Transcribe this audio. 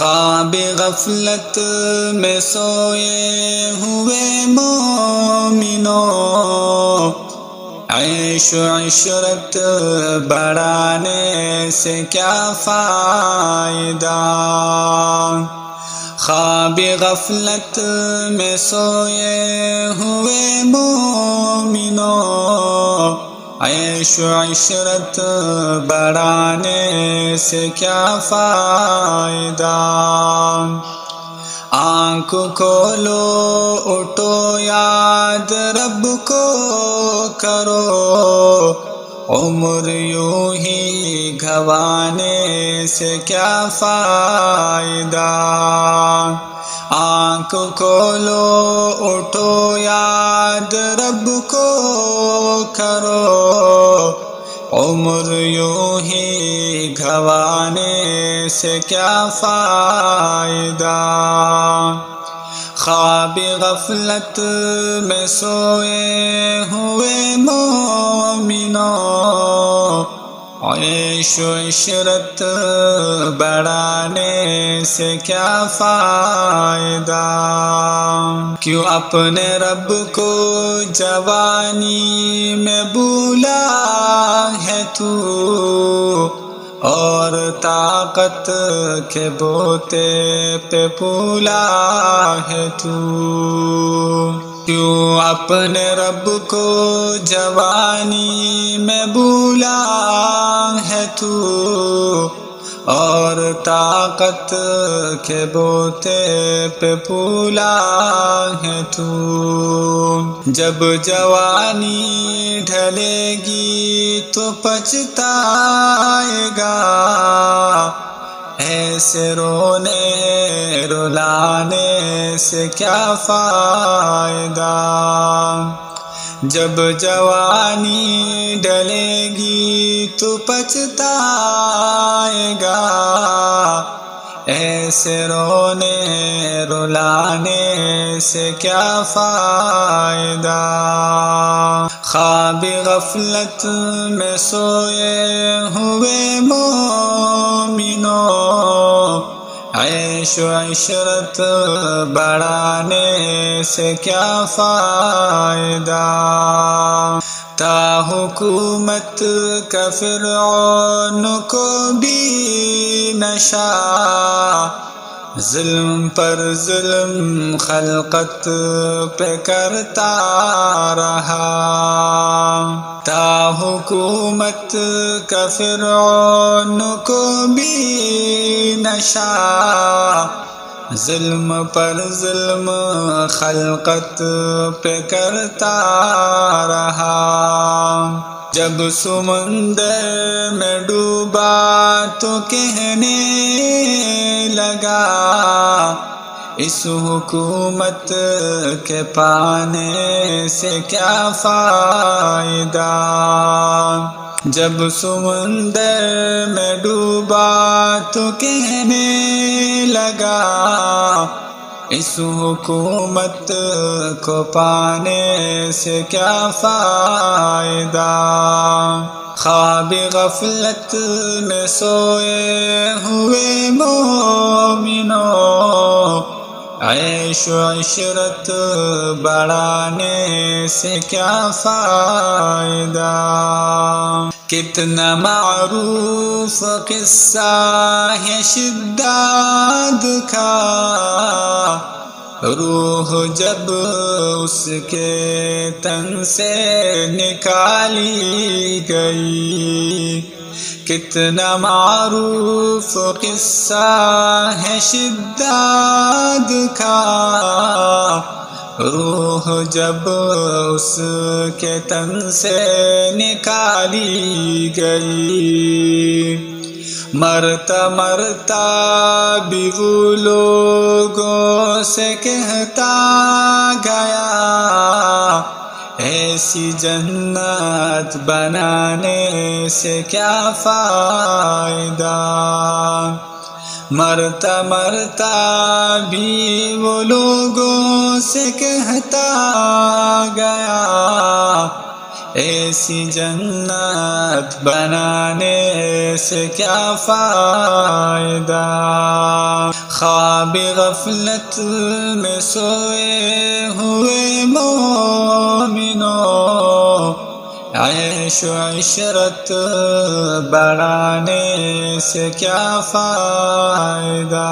خواب غفلت میں سوئے ہوئے مومنوں، عیش و عشرت بڑھانے سے کیا فائدہ؟ خواب غفلت میں سوئے ہوئے مومنوں، عیش و عشرت بڑھانے سے کیا فائدہ؟ آنکھ کھولو اٹھو یاد رب کو کرو، عمر یوں ہی گھوانے سے کیا فائدہ؟ آنکھ کھولو اٹھو یاد رب کو کرو، عمر یوں ہی گھوانے سے کیا فائدہ؟ خواب غفلت میں سوئے ہوئے مومنوں، عیش و عشرت بڑھانے سے کیا فائدہ؟ کیوں اپنے رب کو جوانی میں بھولا ہے تو، اور طاقت کے بوتے پہ پھولا ہے تو؟ کیوں اپنے رب کو جوانی میں بھولا ہے تو، اور طاقت کے بوتے پہ پھولا ہے تو؟ جب جوانی ڈھلے گی تو پچھتائے گا، ایسے رونے رلانے سے کیا فائدہ؟ جب جوانی ڈلے گی تو پچھتائے گا، ایسے رونے رلانے سے کیا فائدہ؟ خواب غفلت میں سوئے ہوئے مومنوں، عیش و عشرت بڑھانے سے کیا فائدہ؟ تا حکومت کا فرعون کو بھی نشہ، ظلم پر ظلم خلقت پہ کرتا رہا۔ تا حکومت کا فرعون کو بھی نشہ، ظلم پر ظلم خلقت پہ کرتا رہا۔ جب سمندر میں ڈوبا تو کہنے لگا، اس حکومت کے پانے سے کیا فائدہ؟ جب سمندر میں ڈوبا تو کہنے لگا، اس حکومت کو پانے سے کیا فائدہ؟ خواب غفلت میں سوئے ہوئے مومنوں، عیش و عشرت بڑھانے سے کیا فائدہ؟ کتنا معروف قصہ ہے شداد کا، روح جب اس کے تن سے نکالی گئی۔ کتنا معروف قصہ ہے شداد کا، روح جب اس کے تن سے نکالی گئی۔ مرتا مرتا بھی وہ لوگوں سے کہتا گیا، ایسی جنت بنانے سے کیا فائدہ؟ مرتا مرتا بھی وہ لوگوں سے کہتا گیا، ایسی جنت بنانے سے کیا فائدہ؟ خواب غفلت میں سوئے ہوئے مومنوں، عیش و عشرت بڑھانے سے کیا فائدہ؟